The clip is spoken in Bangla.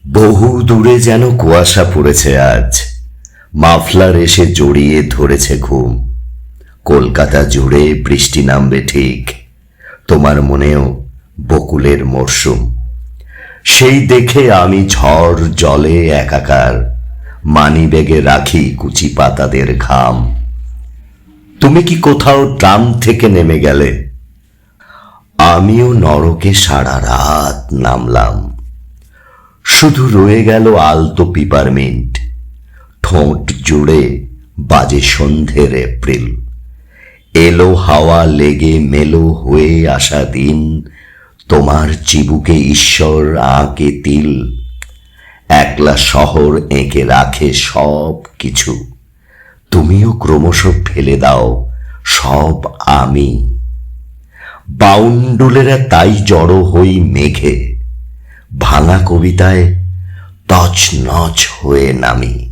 বহু দূরে যেন কুয়াশা পড়েছে আজ, মাফলার এসে জড়িয়ে ধরেছে ঘুম। কলকাতা জুড়ে বৃষ্টি নামবে ঠিক, তোমার মনেও বকুলের মরশুম। সেই দেখে আমি ঝড় জলে একাকার, মানিব্যাগে রাখি কুচি পাতাদের ঘাম। তুমি কি কোথাও ট্রাম থেকে নেমে গেলে? আমিও নরকে সারা রাত নামলাম, শুধু রয়ে গেল আলতো পিপারমিন্ট। ঠোঁট জুড়ে বাজে সন্ধ্যের এপ্রিল, এলো হাওয়া লেগে মেলো হয়ে আসা দিন। তোমার চিবুকে ঈশ্বর আঁকে তিল, একলা শহর এঁকে রাখে সব কিছু। তুমিও ক্রমশ ফেলে দাও সব আমি। বাউন্ডুলেরা তাই জড়ো হই মেঘে, ভাঙা কবিতায় তছনছ হয়ে নামি।